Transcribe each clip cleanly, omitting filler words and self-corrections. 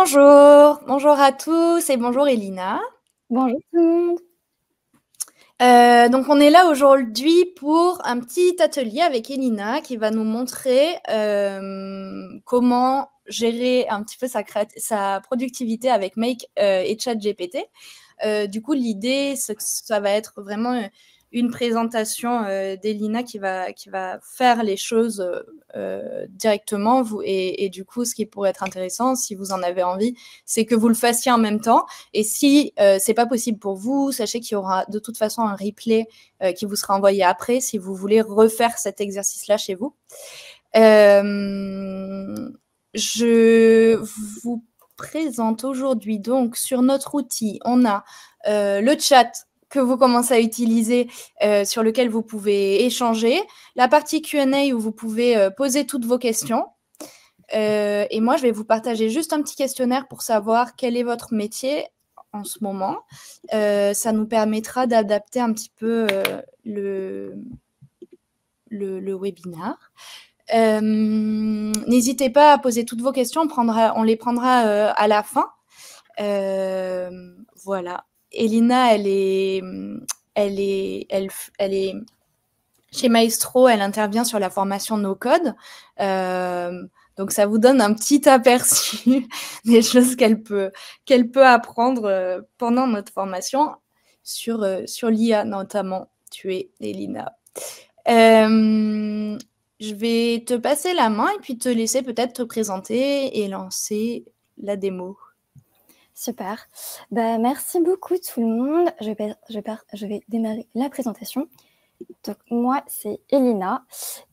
Bonjour à tous et bonjour Elina. Bonjour tout le monde. Donc on est là aujourd'hui pour un petit atelier avec Elina qui va nous montrer comment gérer un petit peu sa productivité avec Make et ChatGPT. Du coup, l'idée, c'est que ça va être vraiment une présentation d'Elina qui va faire les choses directement. Et du coup, ce qui pourrait être intéressant, si vous en avez envie, c'est que vous le fassiez en même temps. Et si c'est pas possible pour vous, sachez qu'il y aura de toute façon un replay qui vous sera envoyé après si vous voulez refaire cet exercice-là chez vous. Je vous présente aujourd'hui donc sur notre outil, on a le chat que vous commencez à utiliser, sur lequel vous pouvez échanger, la partie Q&A où vous pouvez poser toutes vos questions. Et moi, je vais vous partager juste un petit questionnaire pour savoir quel est votre métier en ce moment. Ça nous permettra d'adapter un petit peu le webinaire. N'hésitez pas à poser toutes vos questions, on les prendra à la fin. Voilà. Elina, elle est chez Maestro, elle intervient sur la formation No Code. Donc ça vous donne un petit aperçu des choses qu'elle peut apprendre pendant notre formation sur l'IA notamment. Tu es Elina. Je vais te passer la main et puis te laisser peut-être te présenter et lancer la démo. Super. Merci beaucoup tout le monde. Je vais démarrer la présentation. Donc moi, c'est Elina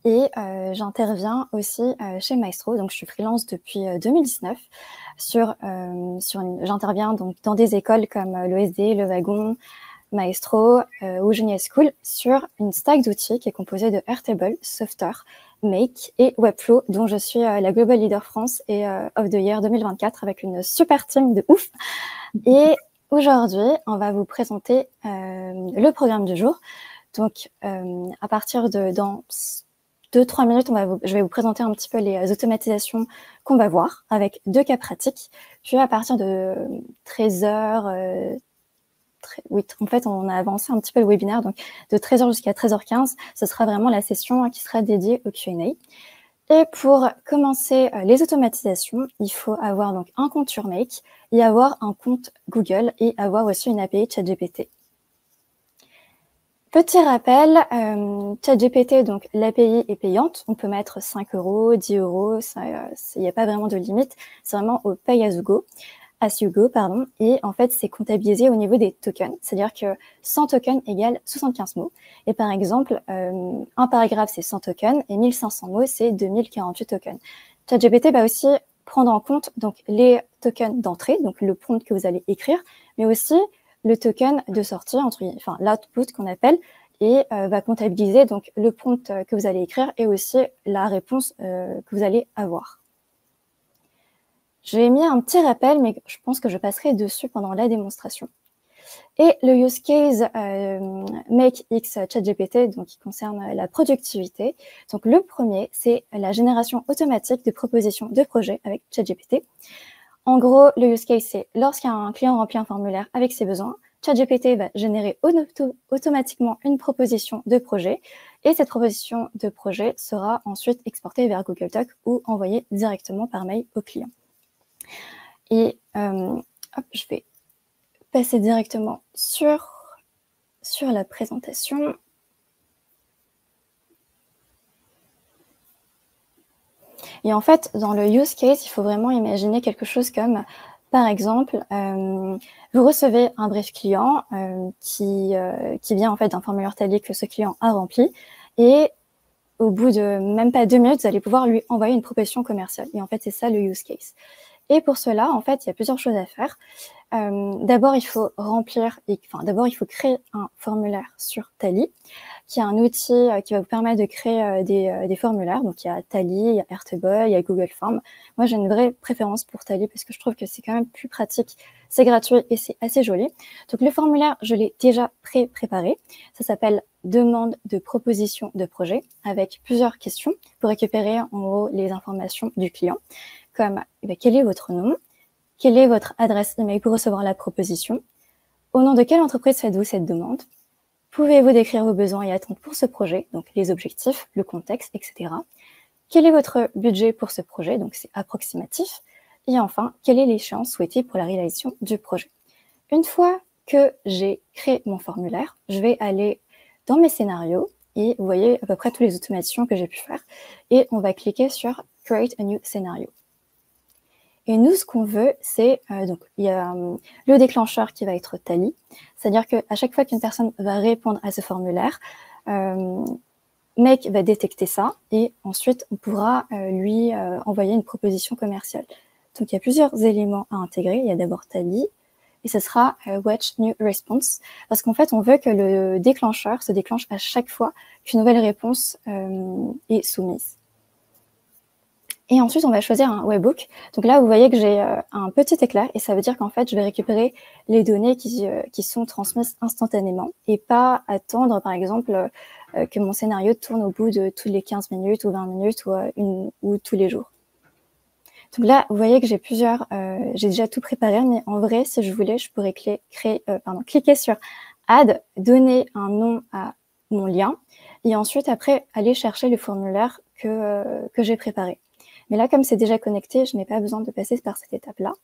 et j'interviens aussi chez Maestro. Donc je suis freelance depuis 2019. J'interviens donc dans des écoles comme l'ESD, Le Wagon, Maestro ou Genius School sur une stack d'outils qui est composée de Airtable, Software, Make et Webflow, dont je suis la Global Leader France et of the Year 2024 avec une super team de ouf. Et aujourd'hui, on va vous présenter le programme du jour. Donc, à partir de dans 2-3 minutes, je vais vous présenter un petit peu les automatisations qu'on va voir avec 2 cas pratiques. Puis à partir de 13h, oui, en fait, on a avancé un petit peu le webinaire, donc de 13h jusqu'à 13h15, ce sera vraiment la session qui sera dédiée au Q&A. Et pour commencer les automatisations, il faut avoir donc un compte sur Make et avoir un compte Google et avoir aussi une API ChatGPT. Petit rappel, ChatGPT, donc l'API est payante, on peut mettre 5 €, 10 €, il n'y a pas vraiment de limite, c'est vraiment au pay as you go. Et en fait, c'est comptabilisé au niveau des tokens. C'est-à-dire que 100 tokens égale 75 mots. Et par exemple, un paragraphe, c'est 100 tokens et 1500 mots, c'est 2048 tokens. ChatGPT va aussi prendre en compte donc les tokens d'entrée, donc le prompt que vous allez écrire, mais aussi le token de sortie, enfin l'output qu'on appelle, et va comptabiliser donc le prompt que vous allez écrire et aussi la réponse que vous allez avoir. J'ai mis un petit rappel, mais je pense que je passerai dessus pendant la démonstration. Et le use case Make X ChatGPT, donc qui concerne la productivité. Donc le premier, c'est la génération automatique de propositions de projets avec ChatGPT. En gros, le use case, c'est lorsqu'un client remplit un formulaire avec ses besoins, ChatGPT va générer automatiquement une proposition de projet et cette proposition de projet sera ensuite exportée vers Google Docs ou envoyée directement par mail au client. Et je vais passer directement sur la présentation. Et en fait, dans le use case, il faut vraiment imaginer quelque chose comme, par exemple, vous recevez un brief client qui vient en fait d'un formulaire Tally que ce client a rempli et au bout de même pas 2 minutes, vous allez pouvoir lui envoyer une proposition commerciale. Et en fait, c'est ça le use case. Et pour cela, en fait, il y a plusieurs choses à faire. D'abord, il faut créer un formulaire sur Tally, qui est un outil qui va vous permettre de créer des formulaires. Donc, il y a Tally, il y a Airtable, il y a Google Forms. Moi, j'ai une vraie préférence pour Tally parce que je trouve que c'est quand même plus pratique, c'est gratuit et c'est assez joli. Donc, le formulaire, je l'ai déjà préparé. Ça s'appelle demande de proposition de projet avec plusieurs questions pour récupérer en gros les informations du client, comme quel est votre nom, quelle est votre adresse email pour recevoir la proposition? Au nom de quelle entreprise faites-vous cette demande? Pouvez-vous décrire vos besoins et attentes pour ce projet, donc les objectifs, le contexte, etc. Quel est votre budget pour ce projet? Donc c'est approximatif. Et enfin, quelle est l'échéance souhaitée pour la réalisation du projet? Une fois que j'ai créé mon formulaire, je vais aller dans mes scénarios et vous voyez à peu près toutes les automations que j'ai pu faire. Et on va cliquer sur Create a new scenario. Et nous, ce qu'on veut, c'est, donc, il y a le déclencheur qui va être Tally, c'est-à-dire qu'à chaque fois qu'une personne va répondre à ce formulaire, Make va détecter ça et ensuite on pourra lui envoyer une proposition commerciale. Donc il y a plusieurs éléments à intégrer. Il y a d'abord Tally et ce sera Watch New Response parce qu'en fait on veut que le déclencheur se déclenche à chaque fois qu'une nouvelle réponse est soumise. Et ensuite, on va choisir un webhook. Donc là, vous voyez que j'ai un petit éclair et ça veut dire qu'en fait, je vais récupérer les données qui sont transmises instantanément et pas attendre, par exemple, que mon scénario tourne au bout de toutes les 15 minutes ou 20 minutes ou tous les jours. Donc là, vous voyez que j'ai déjà tout préparé, mais en vrai, si je voulais, je pourrais cliquer sur Add, donner un nom à mon lien et ensuite, après, aller chercher le formulaire que j'ai préparé. Mais là, comme c'est déjà connecté, je n'ai pas besoin de passer par cette étape-là.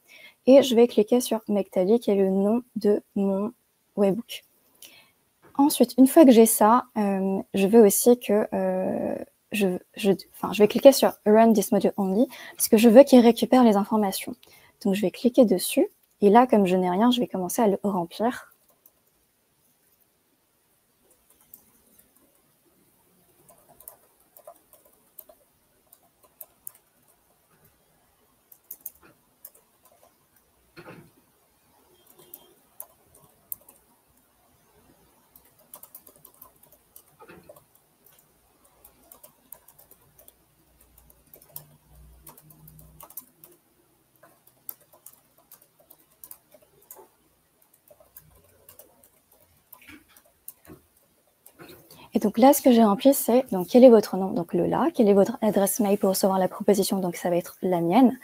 Et je vais cliquer sur Make Tally, qui est le nom de mon webhook. Ensuite, une fois que j'ai ça, je veux aussi que je vais cliquer sur Run this module only, parce que je veux qu'il récupère les informations. Donc, je vais cliquer dessus. Et là, comme je n'ai rien, je vais commencer à le remplir. Et donc là, ce que j'ai rempli, c'est donc quel est votre nom, donc le là, quelle est votre adresse mail pour recevoir la proposition, donc ça va être la mienne.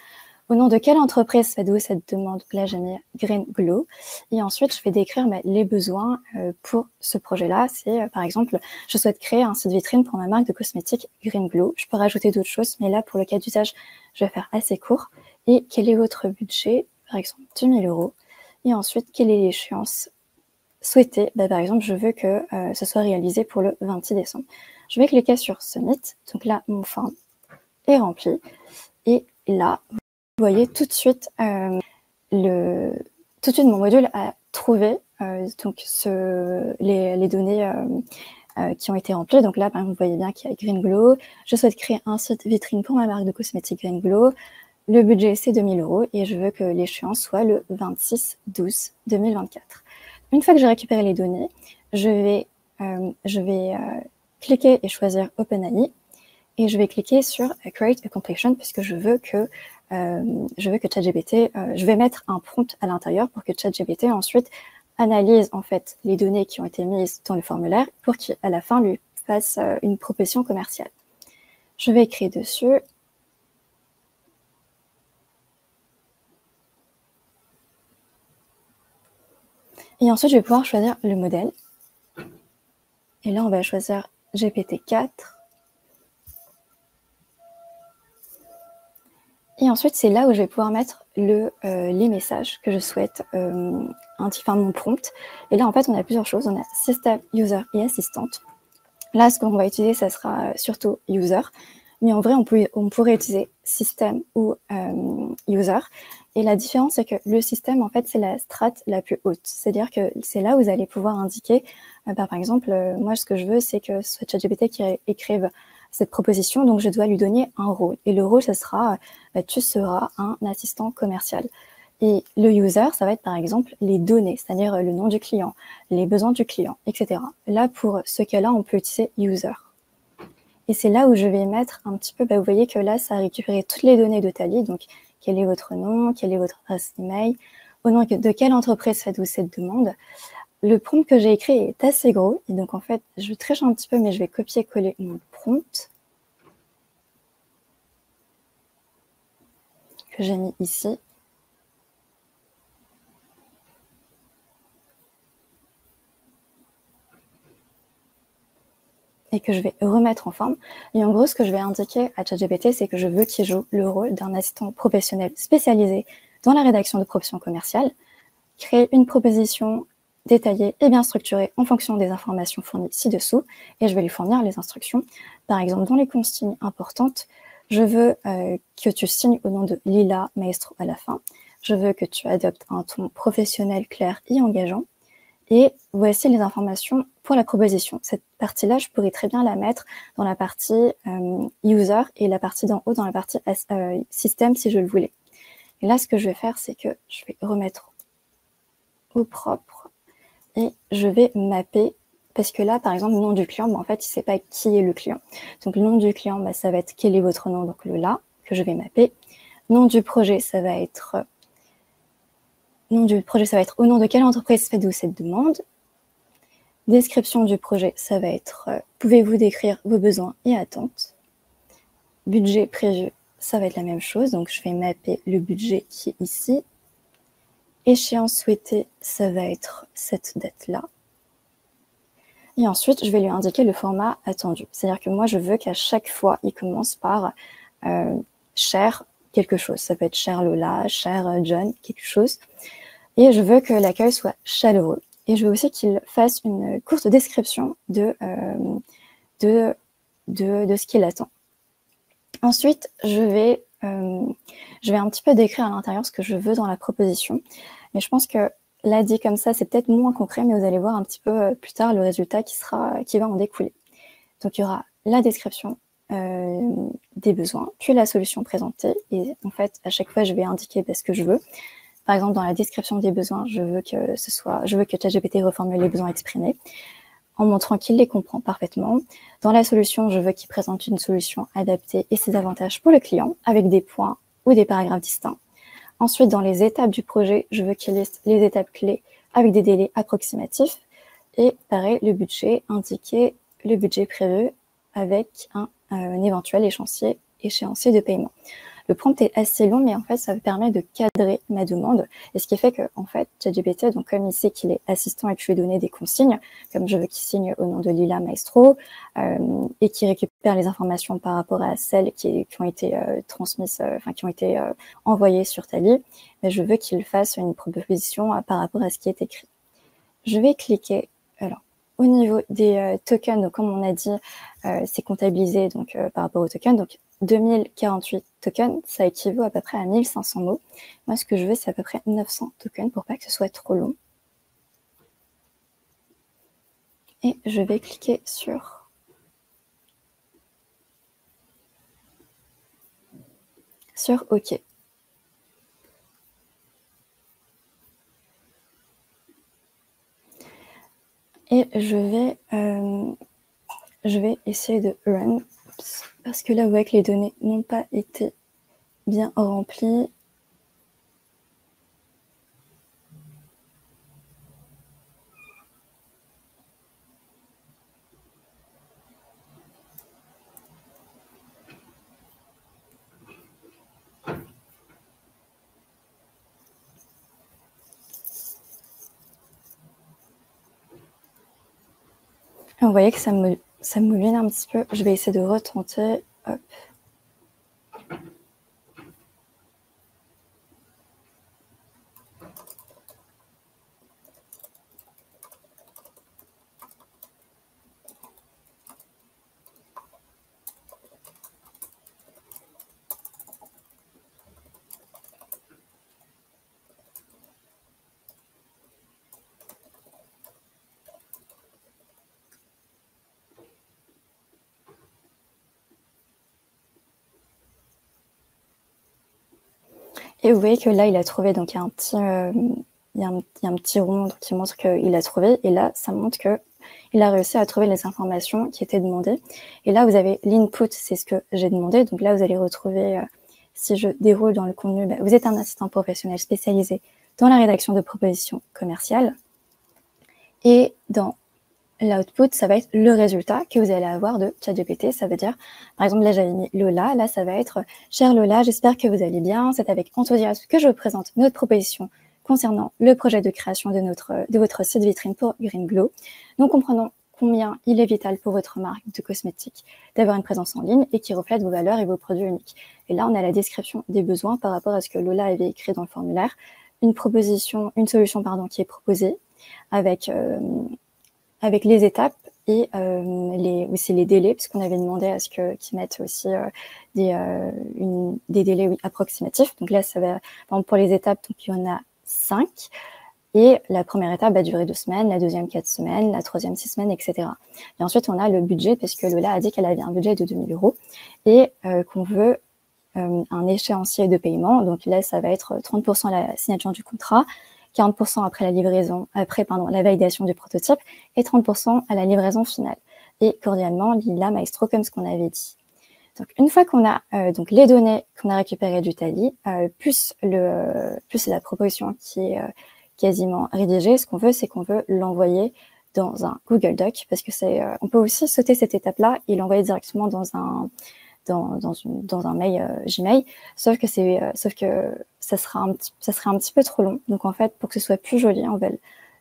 Au nom de quelle entreprise faites-vous cette demande? Là, j'ai mis Green Glow. Et ensuite, je vais décrire les besoins pour ce projet-là. C'est, par exemple, je souhaite créer un site vitrine pour ma marque de cosmétiques Green Glow. Je peux rajouter d'autres choses, mais là, pour le cas d'usage, je vais faire assez court. Et quel est votre budget? Par exemple, 10 000 €. Et ensuite, quelle est l'échéance souhaitée? Par exemple, je veux que ce soit réalisé pour le 26 décembre. Je vais cliquer sur Submit. Donc là, mon forme est rempli. Et là, vous voyez tout de suite, mon module a trouvé donc les données qui ont été remplies. Donc là, par exemple, vous voyez bien qu'il y a Green Glow. Je souhaite créer un site vitrine pour ma marque de cosmétiques Green Glow. Le budget, c'est 2 000 € et je veux que l'échéance soit le 26/12/2024. Une fois que j'ai récupéré les données, je vais cliquer et choisir OpenAI. Et je vais cliquer sur Create a Completion puisque je veux que ChatGPT, je vais mettre un prompt à l'intérieur pour que ChatGPT ensuite analyse en fait les données qui ont été mises dans le formulaire pour qu'à la fin lui fasse une proposition commerciale. Je vais écrire dessus. Et ensuite, je vais pouvoir choisir le modèle. Et là, on va choisir GPT-4. Et ensuite, c'est là où je vais pouvoir mettre les messages que je souhaite, mon prompt. Et là, en fait, on a plusieurs choses. On a System, User et Assistante. Là, ce qu'on va utiliser, ça sera surtout User. Mais en vrai, on pourrait utiliser System ou User. Et la différence, c'est que le système, en fait, c'est la strate la plus haute. C'est-à-dire que c'est là où vous allez pouvoir indiquer, par exemple, moi, ce que je veux, c'est que ce soit ChatGPT qui écrive cette proposition, donc je dois lui donner un rôle. Et le rôle, ce sera, tu seras un assistant commercial. Et le user, ça va être par exemple les données, c'est-à-dire le nom du client, les besoins du client, etc. Là, pour ce cas-là, on peut utiliser user. Et c'est là où je vais mettre un petit peu, vous voyez que là, ça a récupéré toutes les données de Tally, donc quel est votre nom, quel est votre adresse email, au nom de quelle entreprise faites-vous cette demande. Le prompt que j'ai écrit est assez gros, et donc en fait, je triche un petit peu, mais je vais copier-coller mon prompt que j'ai mis ici. et que je vais remettre en forme. Et en gros, ce que je vais indiquer à ChatGPT, c'est que je veux qu'il joue le rôle d'un assistant professionnel spécialisé dans la rédaction de propositions commerciales, créer une proposition détaillée et bien structurée en fonction des informations fournies ci-dessous, et je vais lui fournir les instructions. Par exemple, dans les consignes importantes, je veux que tu signes au nom de Lila Maestro à la fin. Je veux que tu adoptes un ton professionnel, clair et engageant. Et voici les informations pour la proposition. Cette partie-là, je pourrais très bien la mettre dans la partie user et la partie d'en haut dans la partie système si je le voulais. Et là, ce que je vais faire, c'est que je vais remettre au propre et je vais mapper, parce que là, par exemple, le nom du client, en fait, il ne sait pas qui est le client. Donc, le nom du client, ça va être quel est votre nom, donc le là, que je vais mapper. Nom du projet, ça va être au nom de quelle entreprise faites-vous cette demande. Description du projet, ça va être pouvez-vous décrire vos besoins et attentes. Budget prévu, ça va être la même chose, donc je vais mapper le budget qui est ici. Échéance souhaitée, ça va être cette date-là. Et ensuite, je vais lui indiquer le format attendu. C'est-à-dire que moi, je veux qu'à chaque fois, il commence par cher quelque chose. Ça peut être cher Lola, cher John, quelque chose. Et je veux que l'accueil soit chaleureux. Et je veux aussi qu'il fasse une courte description de ce qu'il attend. Ensuite, je vais un petit peu décrire à l'intérieur ce que je veux dans la proposition. Mais je pense que là, dit comme ça, c'est peut-être moins concret, mais vous allez voir un petit peu plus tard le résultat qui va en découler. Donc, il y aura la description des besoins, puis la solution présentée. Et en fait, à chaque fois, je vais indiquer ce que je veux. Par exemple, dans la description des besoins, je veux que ChatGPT reformule les besoins exprimés en montrant qu'il les comprend parfaitement. Dans la solution, je veux qu'il présente une solution adaptée et ses avantages pour le client avec des points ou des paragraphes distincts. Ensuite, dans les étapes du projet, je veux qu'il liste les étapes clés avec des délais approximatifs. Et pareil, le budget, indiquer le budget prévu avec un éventuel échéancier de paiement. Le prompt est assez long, mais en fait, ça me permet de cadrer ma demande. Et ce qui fait que, en fait, ChatGPT, donc comme il sait qu'il est assistant et que je lui ai donné des consignes, comme je veux qu'il signe au nom de Lila Maestro, et qu'il récupère les informations par rapport à celles qui ont été transmises, qui ont été envoyées sur Tally, mais je veux qu'il fasse une proposition par rapport à ce qui est écrit. Je vais cliquer, alors, au niveau des tokens, donc comme on a dit, c'est comptabilisé donc, par rapport aux tokens. Donc, 2048 tokens, ça équivaut à peu près à 1500 mots. Moi, ce que je veux, c'est à peu près 900 tokens pour pas que ce soit trop long. Et je vais cliquer sur OK. Et je vais essayer de run, parce que là, vous voyez que les données n'ont pas été bien remplies. Vous voyez que ça me mouline un petit peu. Je vais essayer de retenter. Hop. Et vous voyez que là, il a trouvé, donc il y a un petit rond qui montre qu'il a trouvé. Et là, ça montre qu'il a réussi à trouver les informations qui étaient demandées. Et là, vous avez l'input, c'est ce que j'ai demandé. Donc là, vous allez retrouver, si je déroule dans le contenu, vous êtes un assistant professionnel spécialisé dans la rédaction de propositions commerciales. Et dans l'output, ça va être le résultat que vous allez avoir de ChatGPT. Ça veut dire, par exemple, là, j'avais mis Lola. Là, ça va être « Cher Lola, j'espère que vous allez bien. C'est avec enthousiasme que je vous présente notre proposition concernant le projet de création de votre site vitrine pour Green Glow. Nous comprenons combien il est vital pour votre marque de cosmétiques d'avoir une présence en ligne et qui reflète vos valeurs et vos produits uniques. Et là, on a la description des besoins par rapport à ce que Lola avait écrit dans le formulaire, une solution qui est proposée avec les étapes et aussi les délais, parce qu'on avait demandé à ce qu'ils mettent aussi des délais approximatifs. Donc là, ça va, par exemple, pour les étapes, donc il y en a 5. Et la première étape va durer 2 semaines, la deuxième 4 semaines, la troisième 6 semaines, etc. Et ensuite, on a le budget, parce que Lola a dit qu'elle avait un budget de 2 000 € et qu'on veut un échéancier de paiement. Donc là, ça va être 30% à la signature du contrat, 40% après la validation du prototype et 30% à la livraison finale. Et cordialement, Lila Maestro, comme ce qu'on avait dit. Donc, une fois qu'on a donc les données qu'on a récupérées du Tally, plus la proposition qui est quasiment rédigée, ce qu'on veut, c'est qu'on veut l'envoyer dans un Google Doc, parce que on peut aussi sauter cette étape-là et l'envoyer directement dans un mail Gmail, sauf que ça serait un petit peu trop long. Donc en fait, pour que ce soit plus joli, on va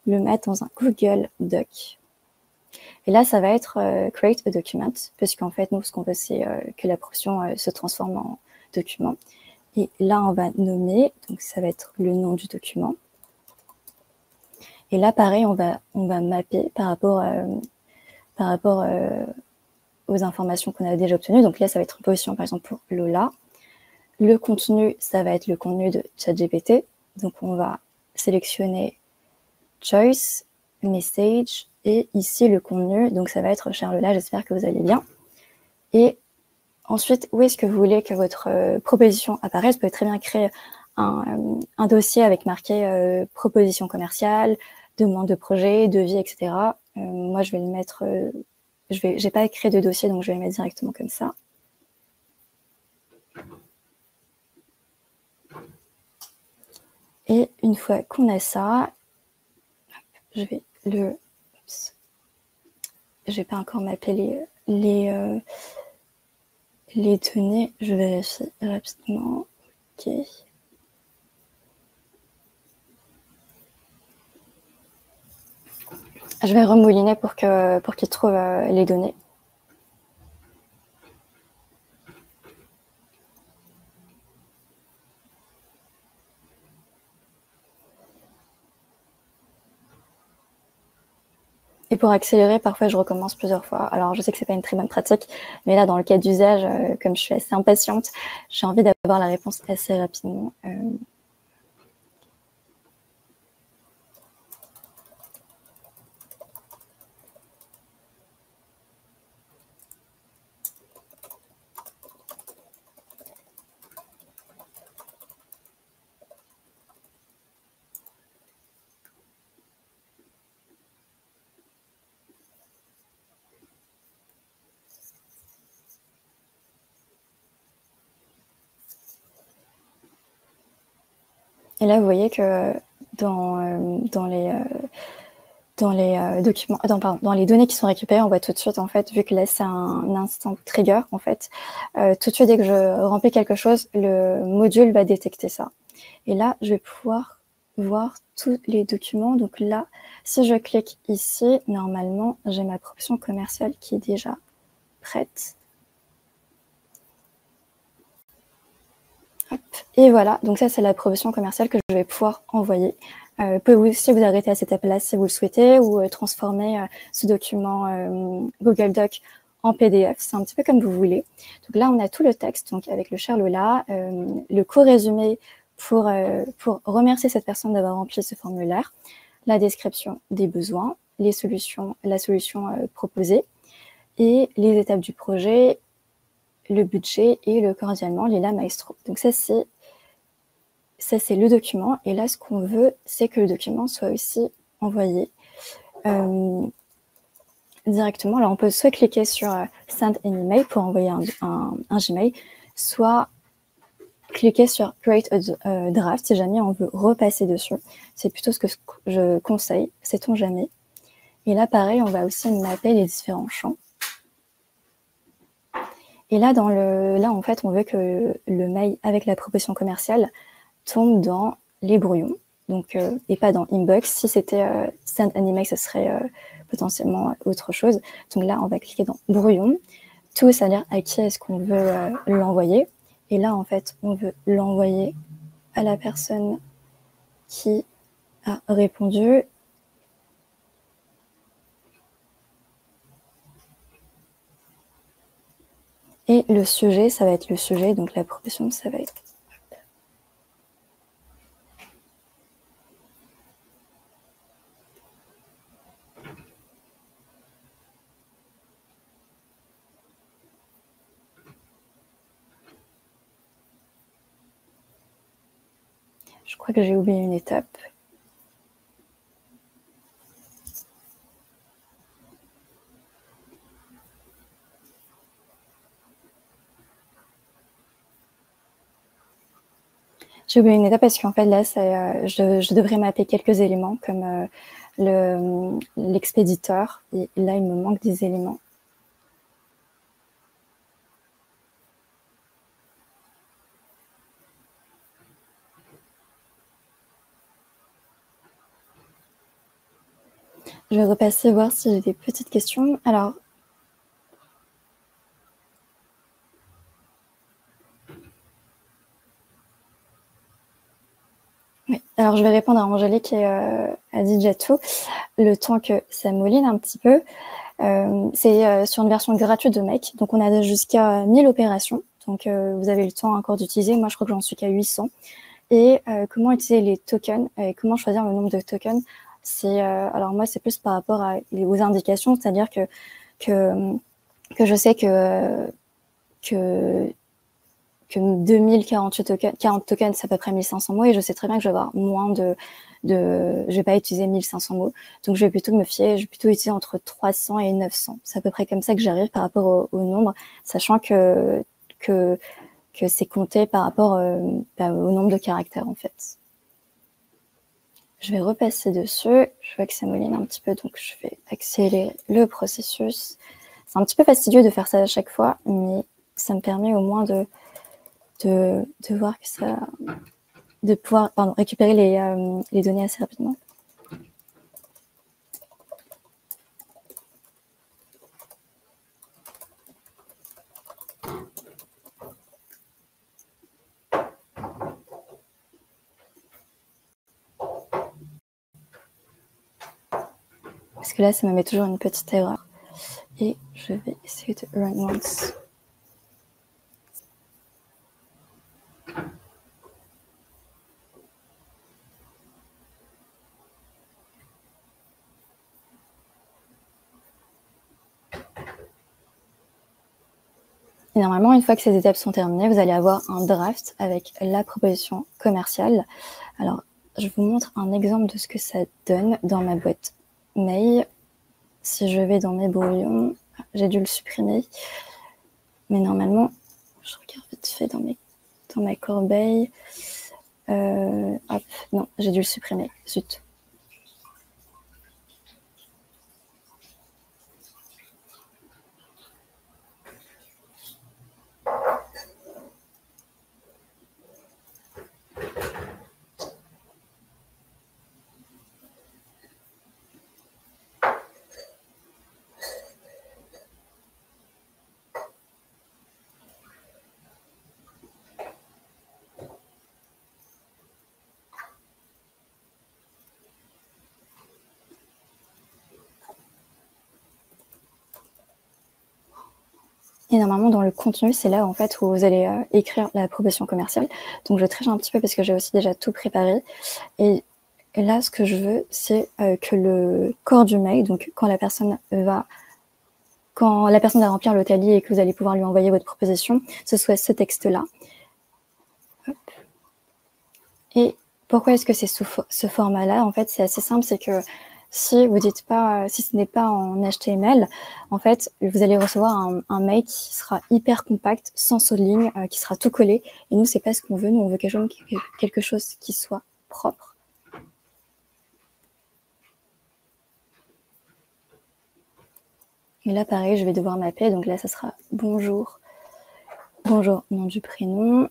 le mettre dans un Google Doc. Et là, ça va être create a document, parce qu'en fait, nous, ce qu'on veut, c'est que la proposition se transforme en document. Et là, on va nommer, donc ça va être le nom du document. Et là, pareil, on va mapper par rapport aux informations qu'on a déjà obtenues. Donc là, ça va être une position, par exemple, pour Lola. Le contenu, ça va être le contenu de ChatGPT. Donc, on va sélectionner Choice, Message, et ici, le contenu. Donc, ça va être cher Lola, j'espère que vous allez bien. Et ensuite, où est-ce que vous voulez que votre proposition apparaisse? Vous pouvez très bien créer un dossier avec marqué proposition commerciale, demande de projet, devis, etc. Moi, je vais le mettre... j'ai pas créé de dossier, donc je vais le mettre directement comme ça. Et une fois qu'on a ça, je vais pas encore mapper les données. Je vérifie rapidement. Ok. Je vais remouliner pour qu'il trouve les données. Et pour accélérer, parfois, je recommence plusieurs fois. Alors, je sais que c'est pas une très bonne pratique, mais là, dans le cas d'usage, comme je suis assez impatiente, j'ai envie d'avoir la réponse assez rapidement. Et là, vous voyez que dans les documents, dans les données qui sont récupérées, on voit tout de suite, en fait, vu que là, c'est un instant trigger, en fait, tout de suite, dès que je remplis quelque chose, le module va détecter ça. Et là, je vais pouvoir voir tous les documents. Donc là, si je clique ici, normalement, j'ai ma proposition commerciale qui est déjà prête. Hop. Et voilà, donc ça, c'est la proposition commerciale que je vais pouvoir envoyer. Vous pouvez aussi vous arrêter à cette étape-là si vous le souhaitez, ou transformer ce document Google Doc en PDF. C'est un petit peu comme vous voulez. Donc là, on a tout le texte, donc avec le cher Lola, le court résumé pour remercier cette personne d'avoir rempli ce formulaire, la description des besoins, la solution proposée, et les étapes du projet, le budget et le cordialement Lila Maestro. Donc ça, c'est le document. Et là, ce qu'on veut, c'est que le document soit aussi envoyé directement. Alors, on peut soit cliquer sur Send an email pour envoyer un Gmail, soit cliquer sur Create a draft si jamais on veut repasser dessus. C'est plutôt ce que je conseille, sait-on jamais. Et là, pareil, on va aussi mapper les différents champs. Et là, là, en fait, on veut que le mail avec la proposition commerciale tombe dans les brouillons. donc, et pas dans inbox. Si c'était send an email, ce serait potentiellement autre chose. Donc là, on va cliquer dans brouillon. Tout, c'est-à-dire à qui est-ce qu'on veut l'envoyer. Et là, en fait, on veut l'envoyer à la personne qui a répondu. Et le sujet, ça va être le sujet, donc la profession, ça va être... Je crois que j'ai oublié une étape. J'ai oublié une étape parce qu'en fait, là, je devrais mapper quelques éléments comme l'expéditeur. Et là, il me manque des éléments. Je vais repasser voir si j'ai des petites questions. Alors, oui. Alors, je vais répondre à Angélique et à Dijatou. Le temps que ça mouline un petit peu, c'est sur une version gratuite de Make. Donc, on a jusqu'à 1000 opérations. Donc, vous avez le temps encore d'utiliser. Moi, je crois que j'en suis qu'à 800. Et comment utiliser les tokens et comment choisir le nombre de tokens, alors moi, c'est plus par rapport aux indications, c'est-à-dire que je sais que 2048 tokens, 40 tokens, c'est à peu près 1500 mots, et je sais très bien que je vais avoir moins je vais pas utiliser 1500 mots. Donc, je vais plutôt utiliser entre 300 et 900. C'est à peu près comme ça que j'arrive par rapport au nombre, sachant que c'est compté par rapport au nombre de caractères, en fait. Je vais repasser dessus. Je vois que ça mouline un petit peu, donc je vais accélérer le processus. C'est un petit peu fastidieux de faire ça à chaque fois, mais ça me permet au moins de voir que ça... de pouvoir récupérer les données assez rapidement. Parce que là, ça me met toujours une petite erreur. Et je vais essayer de run once. Et normalement, une fois que ces étapes sont terminées, vous allez avoir un draft avec la proposition commerciale. Alors, je vous montre un exemple de ce que ça donne dans ma boîte mail. Si je vais dans mes brouillons, j'ai dû le supprimer. Mais normalement, je regarde vite fait dans ma corbeille. Hop, non, j'ai dû le supprimer. Zut. Et normalement, dans le contenu, c'est là en fait où vous allez écrire la proposition commerciale. Donc, je triche un petit peu parce que j'ai aussi déjà tout préparé. Et là, ce que je veux, c'est que le corps du mail, donc quand la personne va remplir le tally et que vous allez pouvoir lui envoyer votre proposition, ce soit ce texte-là. Et pourquoi est-ce que c'est sous ce format-là? En fait, c'est assez simple, c'est que si vous dites pas, si ce n'est pas en HTML, en fait, vous allez recevoir un mail qui sera hyper compact, sans saut de ligne, qui sera tout collé. Et nous, c'est pas ce qu'on veut. Nous, on veut quelque chose qui soit propre. Et là, pareil, je vais devoir mapper. Donc là, ça sera bonjour. Bonjour, nom du prénom.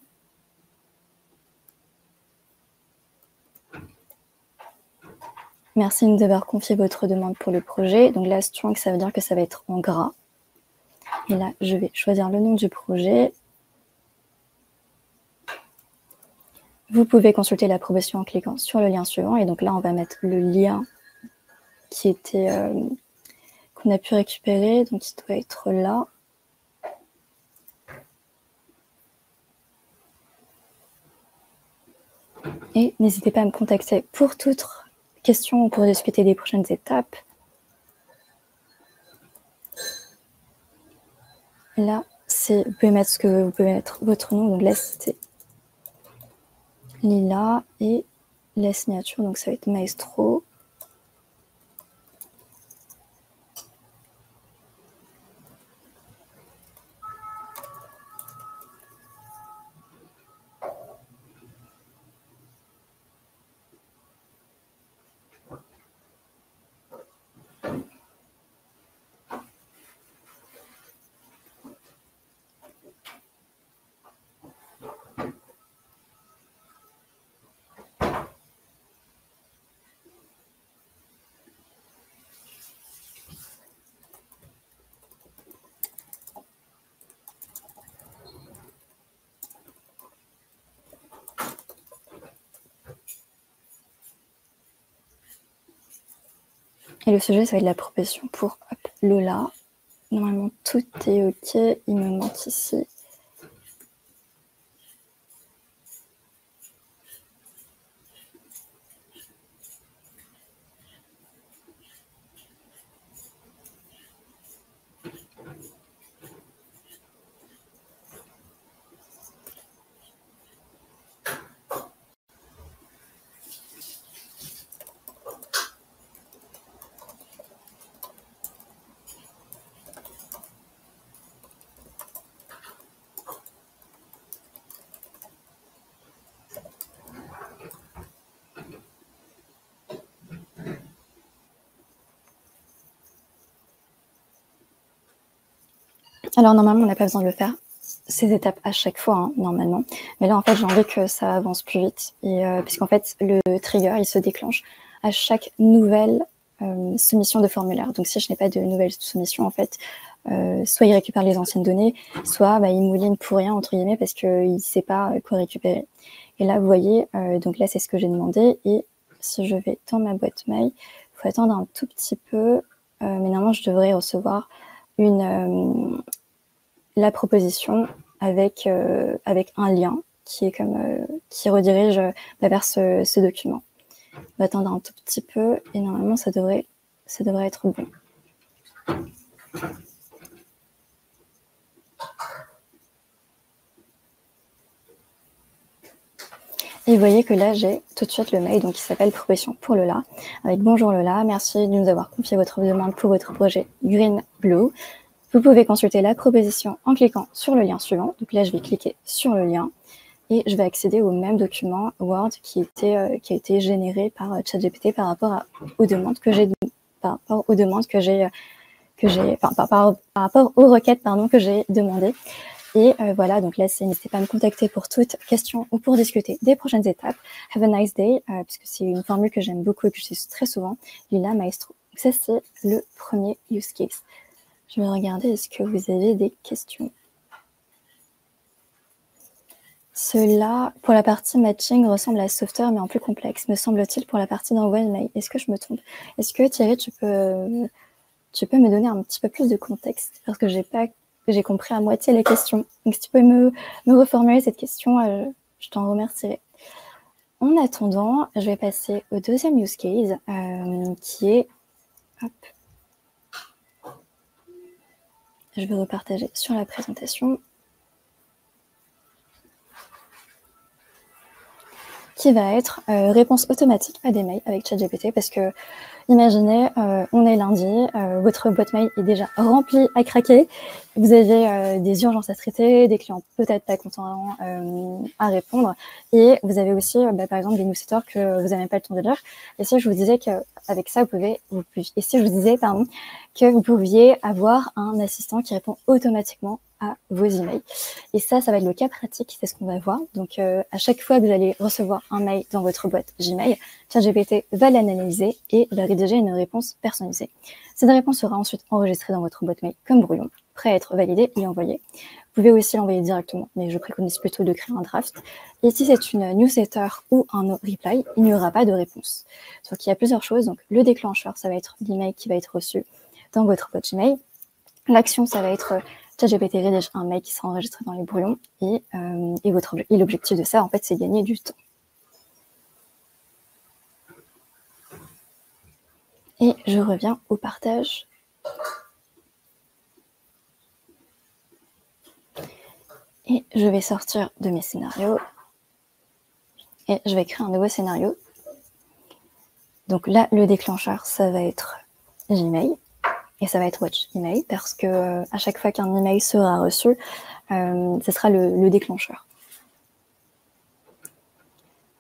Merci d'avoir confié votre demande pour le projet. Donc là, strong, ça veut dire que ça va être en gras. Et là, je vais choisir le nom du projet. Vous pouvez consulter la promotion en cliquant sur le lien suivant. Et donc là, on va mettre le lien qui était qu'on a pu récupérer. Donc, il doit être là. Et n'hésitez pas à me contacter pour toute question ou pour discuter des prochaines étapes. Là, vous pouvez mettre vous pouvez mettre votre nom. Donc là, c'était Lila et la signature. Donc ça va être Maestro. Et le sujet, ça va être la proposition pour Lola. Normalement, tout est OK. Il me manque ici. Alors, normalement, on n'a pas besoin de le faire, ces étapes à chaque fois, hein, normalement. Mais là, en fait, j'ai envie que ça avance plus vite. Et puisqu'en fait, le trigger, il se déclenche à chaque nouvelle soumission de formulaire. Donc, si je n'ai pas de nouvelles soumissions, en fait, soit il récupère les anciennes données, soit il mouline pour rien, entre guillemets, parce qu'il ne sait pas quoi récupérer. Et là, vous voyez, donc là, c'est ce que j'ai demandé. Et si je vais dans ma boîte mail, il faut attendre un tout petit peu. Mais normalement, je devrais recevoir la proposition avec un lien qui est qui redirige vers ce document. On va attendre un tout petit peu et normalement ça devrait être bon. Et vous voyez que là, j'ai tout de suite le mail donc, qui s'appelle Proposition pour Lola. Avec bonjour Lola, merci de nous avoir confié votre demande pour votre projet Green Blue. Vous pouvez consulter la proposition en cliquant sur le lien suivant. Donc là, je vais cliquer sur le lien et je vais accéder au même document Word qui a été généré par ChatGPT par rapport aux demandes que j'ai, par rapport aux requêtes que j'ai demandées. Et voilà, donc là, n'hésitez pas à me contacter pour toute question ou pour discuter des prochaines étapes. Have a nice day, puisque c'est une formule que j'aime beaucoup et que j'utilise très souvent, Lila Maestro. Donc ça, c'est le premier use case. Je vais regarder, est-ce que vous avez des questions? Cela, pour la partie matching, ressemble à Software, mais en plus complexe, me semble-t-il, pour la partie d'envoi de mail. Est-ce que je me trompe? Est-ce que Thierry, tu peux me donner un petit peu plus de contexte? Parce que j'ai compris à moitié les questions. Donc, si tu peux me reformuler cette question, je t'en remercierai. En attendant, je vais passer au deuxième use case, qui est... Hop. Je vais repartager sur la présentation. Qui va être réponse automatique à des mails avec ChatGPT, parce que imaginez, on est lundi, votre boîte mail est déjà remplie à craquer, vous avez des urgences à traiter, des clients peut-être pas contents à répondre, et vous avez aussi, par exemple, des newsletters que vous n'avez même pas le temps de lire. Et si je vous disais qu'avec ça, que vous pouviez avoir un assistant qui répond automatiquement à vos emails. Et ça va être le cas pratique, c'est ce qu'on va voir. Donc, à chaque fois que vous allez recevoir un mail dans votre boîte Gmail, ChatGPT va l'analyser et va rédiger une réponse personnalisée. Cette réponse sera ensuite enregistrée dans votre boîte mail comme brouillon, prêt à être validé et envoyé. Vous pouvez aussi l'envoyer directement, mais je préconise plutôt de créer un draft. Et si c'est une newsletter ou un no reply, il n'y aura pas de réponse. Donc, il y a plusieurs choses. Donc, le déclencheur, ça va être l'email qui va être reçu dans votre boîte Gmail. L'action, ça va être ChatGPT rédige un mail qui sera enregistré dans les brouillons. Et l'objectif de ça, en fait, c'est gagner du temps. Et je reviens au partage. Et je vais sortir de mes scénarios. Et je vais créer un nouveau scénario. Donc là, le déclencheur, ça va être Gmail. Et ça va être Watch Email parce que à chaque fois qu'un email sera reçu, ce sera le déclencheur.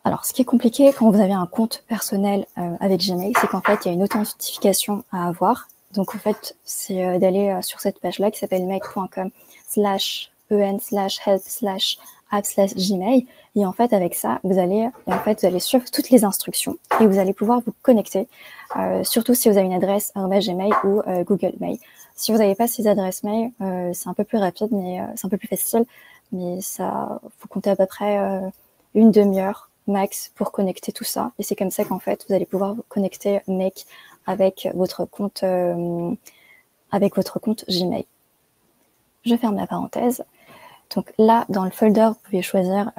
Alors, ce qui est compliqué quand vous avez un compte personnel avec Gmail, c'est qu'en fait, il y a une authentification à avoir. Donc, en fait, c'est d'aller sur cette page-là qui s'appelle make.com/en/help/app/gmail. Et en fait, avec ça, vous allez suivre toutes les instructions et vous allez pouvoir vous connecter, surtout si vous avez une adresse Gmail ou Google Mail. Si vous n'avez pas ces adresses mail, c'est un peu plus rapide, mais c'est un peu plus facile. Mais ça, faut compter à peu près une demi-heure max pour connecter tout ça. Et c'est comme ça qu'en fait, vous allez pouvoir vous connecter Make avec votre compte Gmail. Je ferme la parenthèse. Donc là, dans le folder, vous pouvez choisir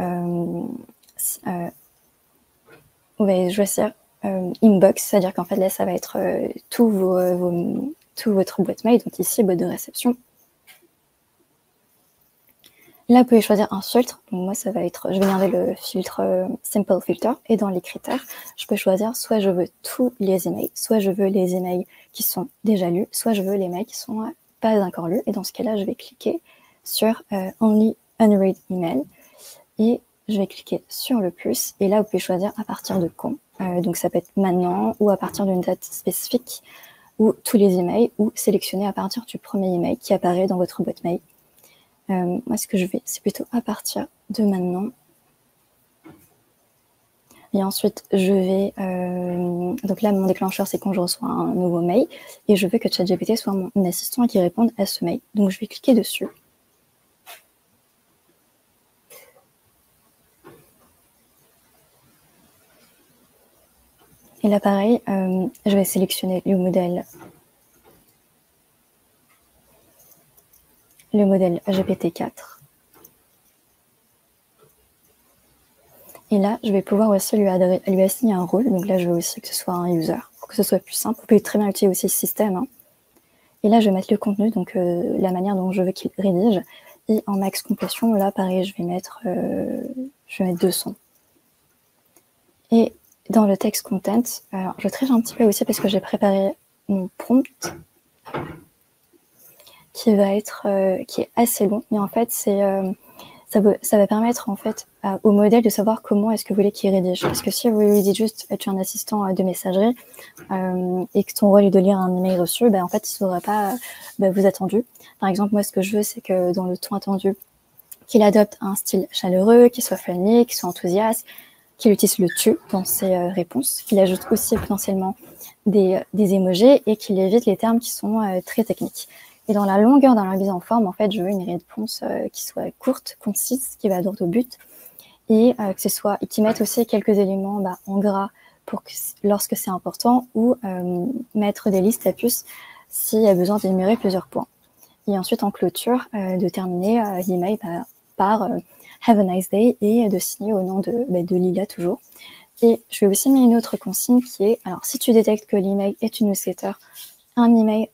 inbox, c'est-à-dire qu'en fait là, ça va être tout votre boîte mail. Donc ici, boîte de réception. Là, vous pouvez choisir un filtre. Donc moi, ça va être, je vais garder le filtre Simple Filter. Et dans les critères, je peux choisir soit je veux tous les emails, soit je veux les emails qui sont déjà lus, soit je veux les mails qui sont pas encore lus. Et dans ce cas-là, je vais cliquer sur Only Unread Email. Et je vais cliquer sur le plus. Et là, vous pouvez choisir à partir de quand. Donc ça peut être maintenant ou à partir d'une date spécifique ou tous les emails ou sélectionner à partir du premier email qui apparaît dans votre boîte mail. Moi, ce que je vais, c'est plutôt à partir de maintenant. Et ensuite, je vais... donc là, mon déclencheur, c'est quand je reçois un nouveau mail. Et je veux que ChatGPT soit mon assistant et qu'il réponde à ce mail. Donc, je vais cliquer dessus. Et là, pareil, je vais sélectionner le modèle GPT-4. Et là, je vais pouvoir aussi lui assigner un rôle. Donc là, je veux aussi que ce soit un user, pour que ce soit plus simple. Vous pouvez très bien utiliser aussi ce système. Hein. Et là, je vais mettre le contenu, donc la manière dont je veux qu'il rédige. Et en max complétion, là, pareil, je vais mettre 200. Et dans le text content, alors je triche un petit peu aussi parce que j'ai préparé mon prompt qui est assez long. Mais en fait, ça va permettre en fait au modèle de savoir comment est-ce que vous voulez qu'il rédige. Parce que si vous lui dites juste tu es un assistant de messagerie et que ton rôle est de lire un email reçu, en fait il ne saura pas vous attendu. Par exemple, moi ce que je veux, c'est que dans le ton attendu, qu'il adopte un style chaleureux, qu'il soit friendly, qu'il soit enthousiaste, qu'il utilise le tu dans ses réponses, qu'il ajoute aussi potentiellement des emojis et qu'il évite les termes qui sont très techniques. Et dans la longueur, dans la mise en forme, en fait, je veux une réponse qui soit courte, concise, qui va droit au but, et qui mette aussi quelques éléments en gras pour que, lorsque c'est important, ou mettre des listes à puces s'il y a besoin d'énumérer plusieurs points. Et ensuite, en clôture, de terminer l'email par Have a nice day et de signer au nom de Lila toujours. Et je vais aussi mettre une autre consigne qui est, alors si tu détectes que l'email est une newsletter, un email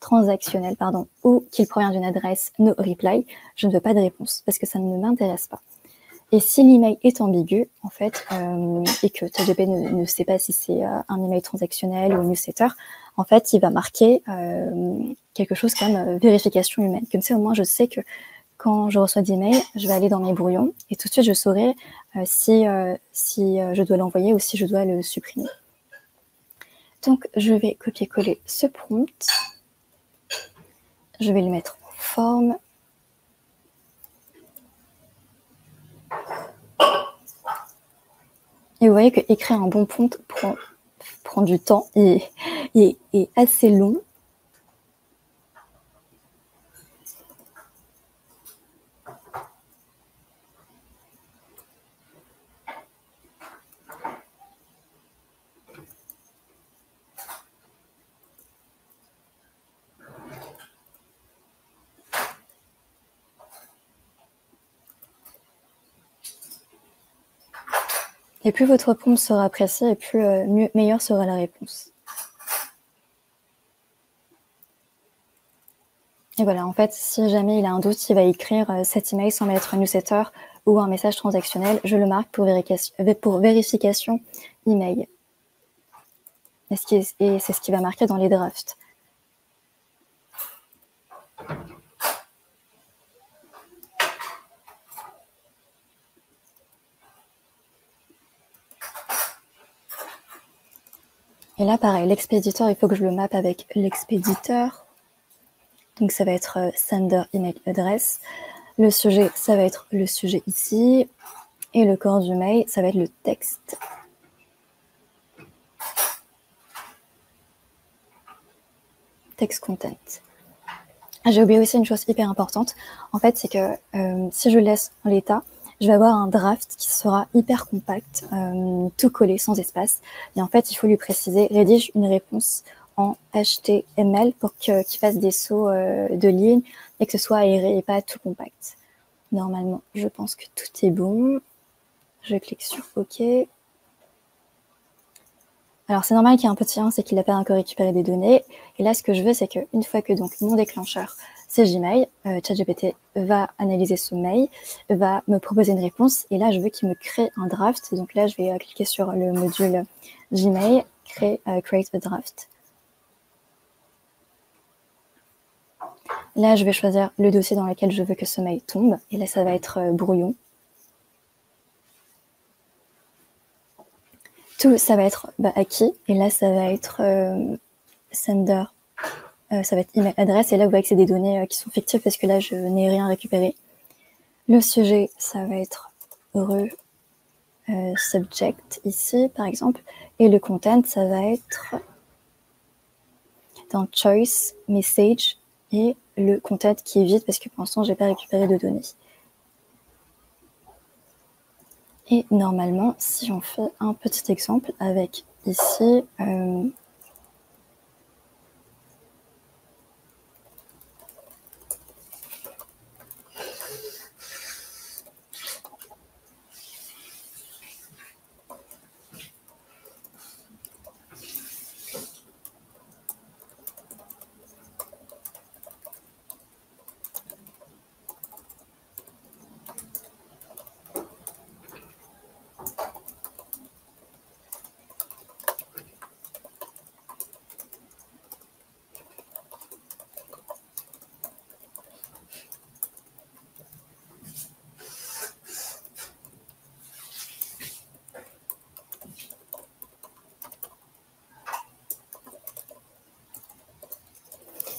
transactionnel, ou qu'il provient d'une adresse no reply, je ne veux pas de réponse parce que ça ne m'intéresse pas. Et si l'email est ambigu, en fait, et que ChatGPT ne sait pas si c'est un email transactionnel ou newsletter, en fait, il va marquer quelque chose comme vérification humaine. Comme ça, au moins, je sais que quand je reçois des mails, je vais aller dans mes brouillons et tout de suite, je saurai si je dois l'envoyer ou si je dois le supprimer. Donc, je vais copier-coller ce prompt. Je vais le mettre en forme. Et vous voyez que écrire un bon prompt prend du temps et est assez long. Et plus votre prompt sera précis, et plus meilleure sera la réponse. Et voilà, en fait, si jamais il a un doute, il va écrire cet email sans mettre newsletter ou un message transactionnel, je le marque pour vérification email. Et c'est ce qui va marquer dans les drafts. Et là, pareil, l'expéditeur, il faut que je le mappe avec l'expéditeur. Donc, ça va être sender email address. Le sujet, ça va être le sujet ici. Et le corps du mail, ça va être le texte. Text content. J'ai oublié aussi une chose hyper importante. En fait, c'est que si je le laisse en l'état, je vais avoir un draft qui sera hyper compact, tout collé, sans espace. Et en fait, il faut lui préciser, rédige une réponse en HTML pour qu'il fasse des sauts de lignes et que ce soit aéré et pas tout compact. Normalement, je pense que tout est bon. Je clique sur OK. Alors, c'est normal qu'il y ait un petit 1, c'est qu'il n'a pas encore récupéré des données. Et là, ce que je veux, c'est qu'une fois que donc mon déclencheur, c'est Gmail, ChatGPT va analyser ce mail, va me proposer une réponse. Et là, je veux qu'il me crée un draft. Donc là, je vais cliquer sur le module Gmail, create a draft. Là, je vais choisir le dossier dans lequel je veux que ce mail tombe. Et là, ça va être brouillon. Tout, ça va être acquis. Et là, ça va être sender. Ça va être email adresse. Et là, vous voyez que c'est des données qui sont fictives parce que là, je n'ai rien récupéré. Le sujet, ça va être heureux subject ici, par exemple. Et le content, ça va être dans choice, message et le content qui est vide parce que pour l'instant, j'ai pas récupéré de données. Et normalement, si on fait un petit exemple avec ici,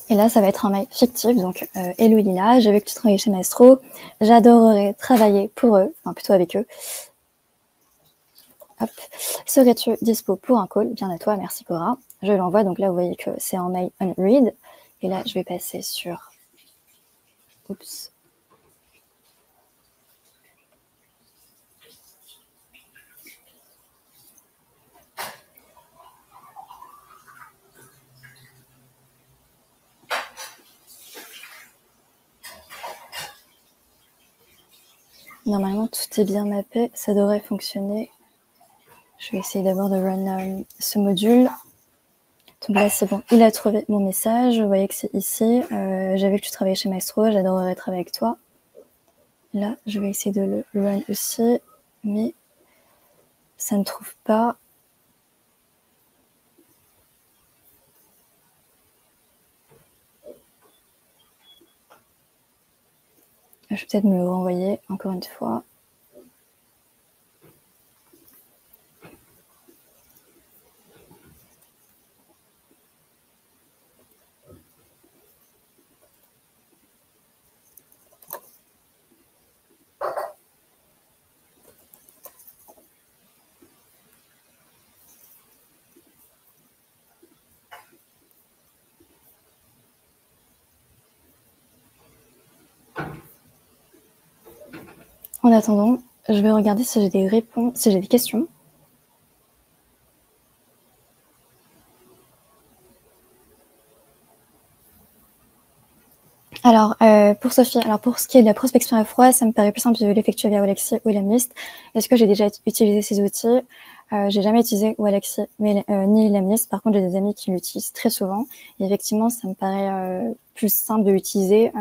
et là, ça va être un mail fictif. Donc, hello Lila, j'ai vu que tu travaillais chez Maestro. J'adorerais travailler pour eux, enfin plutôt avec eux. Hop. Serais-tu dispo pour un call? Bien à toi, merci Cora. Je l'envoie, donc là vous voyez que c'est en mail unread. Et là je vais passer sur... Oups. Normalement tout est bien mappé, ça devrait fonctionner. Je vais essayer d'abord de run ce module. Donc là c'est bon, il a trouvé mon message, vous voyez que c'est ici. J'ai vu que tu travaillais chez Maestro, j'adorerais travailler avec toi. Là je vais essayer de le run aussi, mais ça ne trouve pas. Je vais peut-être me le renvoyer encore une fois. En attendant, je vais regarder si j'ai des réponses, si j'ai des questions. Alors, pour Sophie, alors pour ce qui est de la prospection à froid, ça me paraît plus simple de l'effectuer via Walaxy ou Lemlist. Est-ce que j'ai déjà utilisé ces outils? J'ai jamais utilisé Walaxy ni Lemlist. Par contre, j'ai des amis qui l'utilisent très souvent. Et effectivement, ça me paraît plus simple de l'utiliser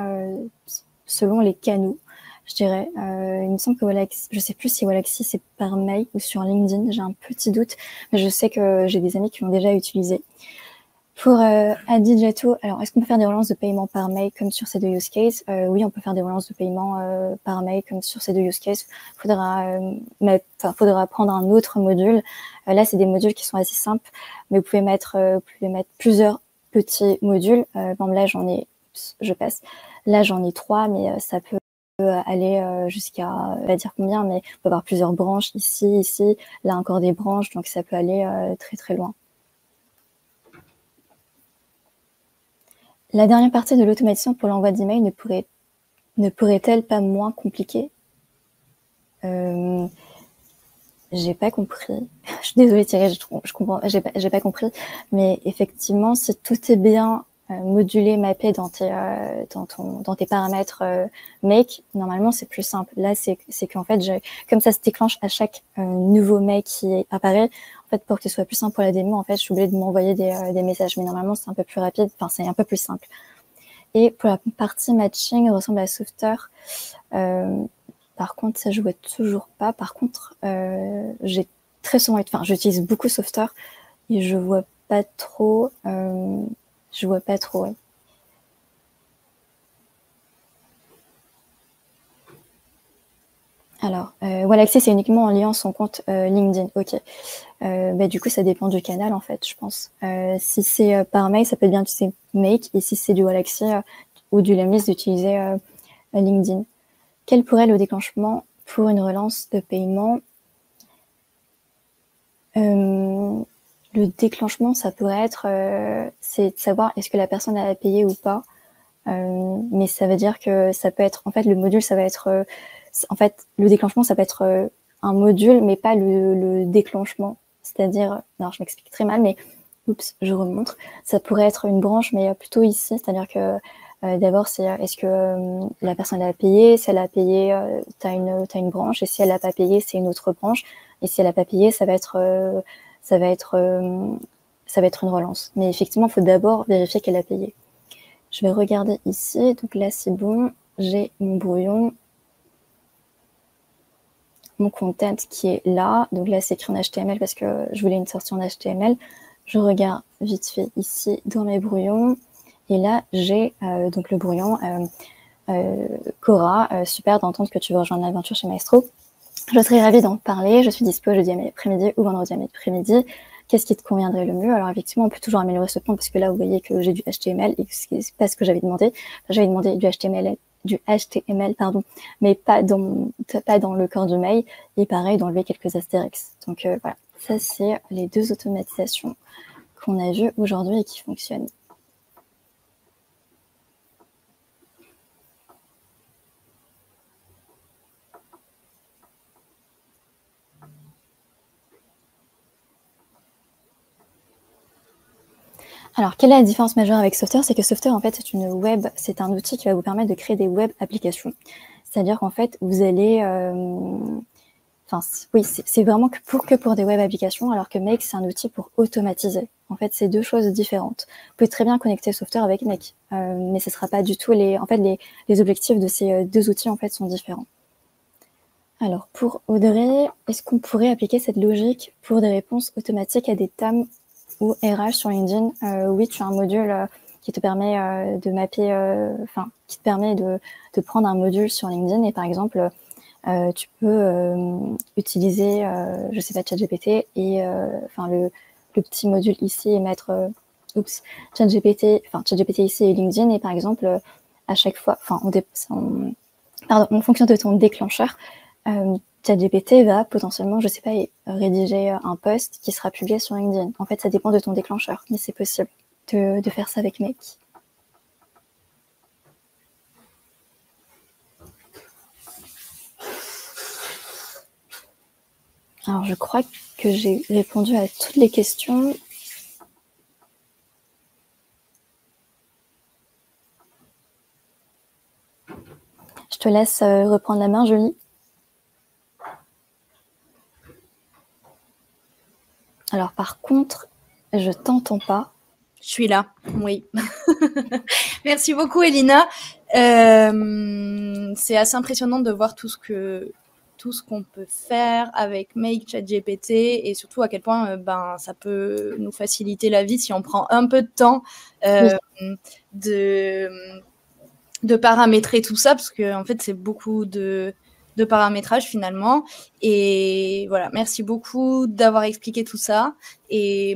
selon les canaux, je dirais. Il me semble que Walaxy, je sais plus si Walaxy c'est par mail ou sur LinkedIn, j'ai un petit doute, mais je sais que j'ai des amis qui l'ont déjà utilisé. Pour Adijato, alors est-ce qu'on peut faire des relances de paiement par mail comme sur ces deux use cases? Oui, on peut faire des relances de paiement par mail comme sur ces deux use cases. Faudra prendre un autre module. Là, c'est des modules qui sont assez simples, mais vous pouvez mettre plusieurs petits modules. Bon, là, j'en ai 3, mais ça peut aller jusqu'à, on va dire combien, mais on peut avoir plusieurs branches ici, là encore des branches, donc ça peut aller très très loin. La dernière partie de l'automatisation pour l'envoi d'email ne pourrait-elle pas moins compliquée? J'ai pas compris. Je suis désolée Thierry, je comprends, j'ai pas compris. Mais effectivement, si tout est bien modulé, mappé dans tes paramètres make, normalement c'est plus simple. Là, c'est qu'en fait, comme ça se déclenche à chaque nouveau make qui apparaît, en fait, pour que ce soit plus simple pour la démo, en fait, je suis obligée de m'envoyer des messages. Mais normalement, c'est un peu plus rapide, enfin, c'est un peu plus simple. Et pour la partie matching, elle ressemble à Softer. Par contre, ça, je vois toujours pas. Par contre, j'ai très souvent, j'utilise beaucoup Softer et je vois pas trop. Ouais. Alors, Walaxy, c'est uniquement en liant son compte LinkedIn. Ok. Du coup, ça dépend du canal, en fait, je pense. Si c'est par mail, ça peut bien utiliser Make. Et si c'est du Walaxy ou du Lemlist, d'utiliser LinkedIn. Quel pourrait être le déclenchement pour une relance de paiement? Le déclenchement, ça pourrait être, c'est de savoir est-ce que la personne a payé ou pas. Mais ça veut dire que ça peut être, en fait, le module, ça va être, en fait, le déclenchement, ça peut être un module, mais pas le déclenchement. C'est-à-dire, alors je m'explique très mal, mais oups, je remontre. Ça pourrait être une branche, mais plutôt ici, c'est-à-dire que d'abord, c'est est-ce que la personne a payé? Si elle a payé, t'as une branche, et si elle n'a pas payé, c'est une autre branche. Et si elle n'a pas payé, ça va être une relance. Mais effectivement, il faut d'abord vérifier qu'elle a payé. Je vais regarder ici. Donc là, c'est bon. J'ai mon brouillon, mon content qui est là. Donc là, c'est écrit en HTML parce que je voulais une sortie en HTML. Je regarde vite fait ici dans mes brouillons. Et là, j'ai donc le brouillon Cora. Super d'entendre que tu veux rejoindre l'aventure chez Maestro. Je serais ravie d'en parler. Je suis dispo jeudi après-midi ou vendredi après-midi. Qu'est-ce qui te conviendrait le mieux? Alors effectivement, on peut toujours améliorer ce point parce que là, vous voyez que j'ai du HTML et c'est pas ce que j'avais demandé. J'avais demandé du HTML, pardon, mais pas dans le corps du mail. Et pareil, d'enlever quelques astérix. Donc voilà, ça c'est les deux automatisations qu'on a vues aujourd'hui et qui fonctionnent. Alors, quelle est la différence majeure avec Softer? C'est que Softer, en fait, c'est un outil qui va vous permettre de créer des web applications. C'est-à-dire qu'en fait, vous allez... oui, c'est vraiment que pour des web applications, alors que Make, c'est un outil pour automatiser. En fait, c'est deux choses différentes. Vous pouvez très bien connecter Softer avec Make, mais ce ne sera pas du tout les objectifs de ces deux outils, en fait, sont différents. Alors, pour Audrey, est-ce qu'on pourrait appliquer cette logique pour des réponses automatiques à des TAM ou RH sur LinkedIn? Oui, tu as un module qui te permet de mapper, qui te permet de prendre un module sur LinkedIn et par exemple, tu peux utiliser, je sais pas, ChatGPT et le petit module ici et mettre, ChatGPT ici et LinkedIn et par exemple, à chaque fois, en fonction de ton déclencheur, ChatGPT va potentiellement, je sais pas, rédiger un post qui sera publié sur LinkedIn. En fait, ça dépend de ton déclencheur, mais c'est possible de faire ça avec Make. Alors, je crois que j'ai répondu à toutes les questions. Je te laisse reprendre la main, Julie. Alors, par contre, je t'entends pas. Je suis là, oui. Merci beaucoup, Elina. C'est assez impressionnant de voir tout ce qu'on peut faire avec Make, ChatGPT et surtout à quel point ça peut nous faciliter la vie si on prend un peu de temps de paramétrer tout ça, parce que en fait c'est beaucoup de paramétrage finalement. Et voilà, merci beaucoup d'avoir expliqué tout ça et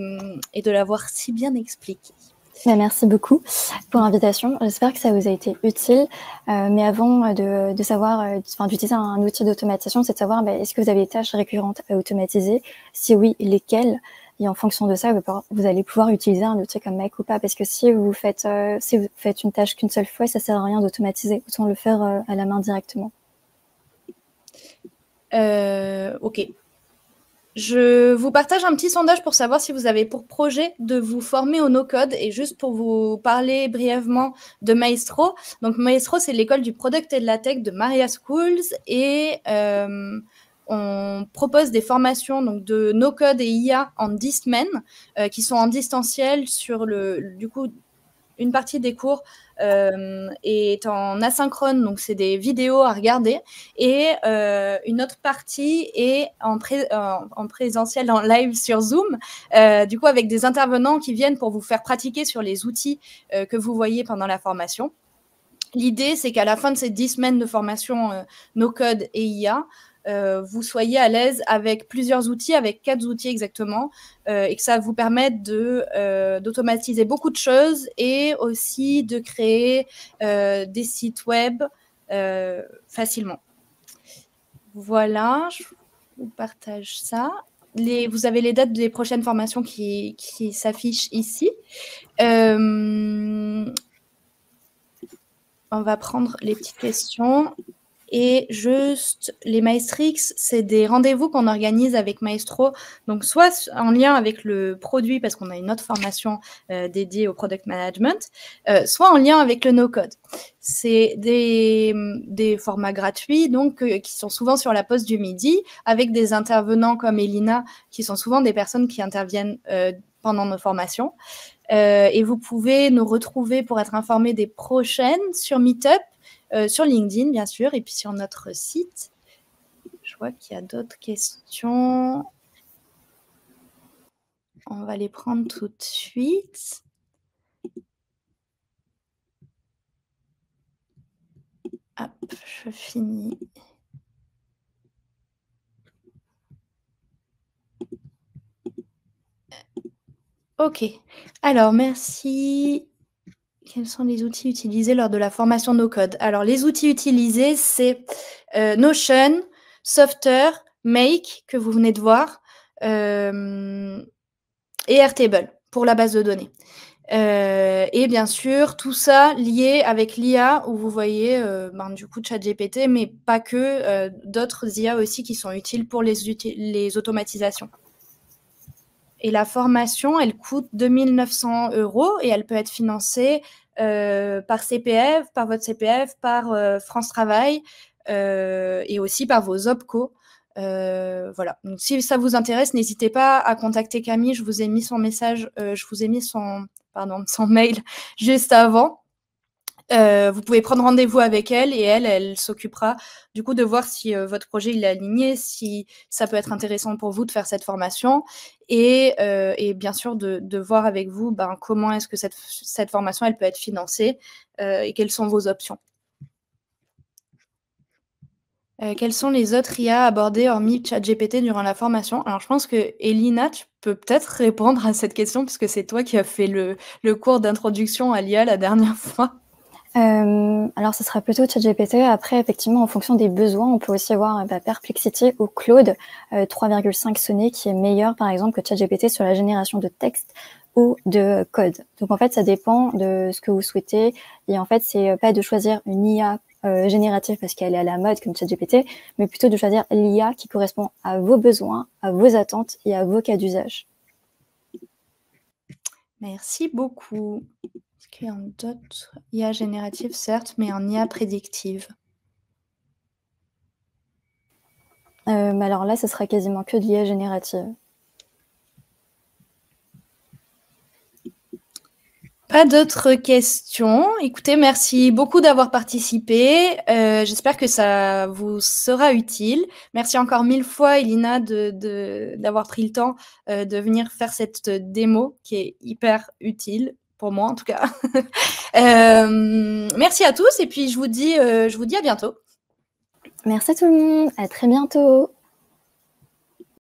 de l'avoir si bien expliqué. Merci beaucoup pour l'invitation. J'espère que ça vous a été utile. Mais avant de savoir, d'utiliser un outil d'automatisation, c'est de savoir est-ce que vous avez des tâches récurrentes à automatiser? Si oui, lesquelles? Et en fonction de ça, vous allez pouvoir utiliser un outil comme Make ou pas. Parce que si vous faites une tâche qu'une seule fois, ça sert à rien d'automatiser. Autant le faire à la main directement. Ok. Je vous partage un petit sondage pour savoir si vous avez pour projet de vous former au no-code. Et juste pour vous parler brièvement de Maestro. Donc Maestro, c'est l'école du product et de la tech de Maria Schools. Et on propose des formations donc, de no-code et IA en 10 semaines qui sont en distanciel sur du coup, une partie des cours est en asynchrone, donc c'est des vidéos à regarder, et une autre partie est en présentiel, en live sur Zoom, du coup avec des intervenants qui viennent pour vous faire pratiquer sur les outils que vous voyez pendant la formation. L'idée, c'est qu'à la fin de ces 10 semaines de formation no-code et IA, vous soyez à l'aise avec plusieurs outils, avec 4 outils exactement, et que ça vous permette d'automatiser beaucoup de choses et aussi de créer des sites web facilement. Voilà, je vous partage ça. Vous avez les dates des prochaines formations qui s'affichent ici. On va prendre les petites questions. Et juste, les Maestrix, c'est des rendez-vous qu'on organise avec Maestro, donc soit en lien avec le produit, parce qu'on a une autre formation dédiée au product management, soit en lien avec le no-code. C'est des formats gratuits, donc qui sont souvent sur la pause du midi, avec des intervenants comme Elina, qui sont souvent des personnes qui interviennent pendant nos formations. Et vous pouvez nous retrouver pour être informés des prochaines sur Meetup, sur LinkedIn, bien sûr, et puis sur notre site. Je vois qu'il y a d'autres questions. On va les prendre tout de suite. Hop, je finis. Ok. Alors, merci. Quels sont les outils utilisés lors de la formation no-code? Alors, les outils utilisés, c'est Notion, Softer, Make, que vous venez de voir, et Airtable pour la base de données. Et bien sûr, tout ça lié avec l'IA où vous voyez du coup ChatGPT, mais pas que, d'autres IA aussi qui sont utiles pour les automatisations. Et la formation, elle coûte 2 900 € et elle peut être financée par CPF, par votre CPF, par France Travail et aussi par vos OPCO. Voilà. Donc, si ça vous intéresse, n'hésitez pas à contacter Camille. Je vous ai mis son message, je vous ai mis son mail juste avant. Vous pouvez prendre rendez-vous avec elle et elle s'occupera du coup de voir si votre projet il est aligné, si ça peut être intéressant pour vous de faire cette formation et bien sûr de voir avec vous comment est-ce que cette formation elle peut être financée et quelles sont vos options. Quels sont les autres IA abordés hormis ChatGPT durant la formation? Alors, je pense que Elina, tu peux peut-être répondre à cette question puisque c'est toi qui as fait le cours d'introduction à l'IA la dernière fois. Alors, ce sera plutôt ChatGPT. Après, effectivement, en fonction des besoins, on peut aussi avoir Perplexity ou Claude 3,5 Sonnet qui est meilleur, par exemple, que ChatGPT sur la génération de texte ou de code. Donc, en fait, ça dépend de ce que vous souhaitez. Et en fait, c'est pas de choisir une IA générative parce qu'elle est à la mode comme ChatGPT, mais plutôt de choisir l'IA qui correspond à vos besoins, à vos attentes et à vos cas d'usage. Merci beaucoup. Est-ce qu'il y a d'autres IA générative, certes, mais en IA prédictive? Mais alors là, ce sera quasiment que de l'IA générative. Pas d'autres questions. Écoutez, merci beaucoup d'avoir participé. J'espère que ça vous sera utile. Merci encore 1000 fois, Elina, d'avoir pris le temps de venir faire cette démo qui est hyper utile, pour moi en tout cas. Merci à tous et puis je vous dis à bientôt. Merci à tout le monde, à très bientôt.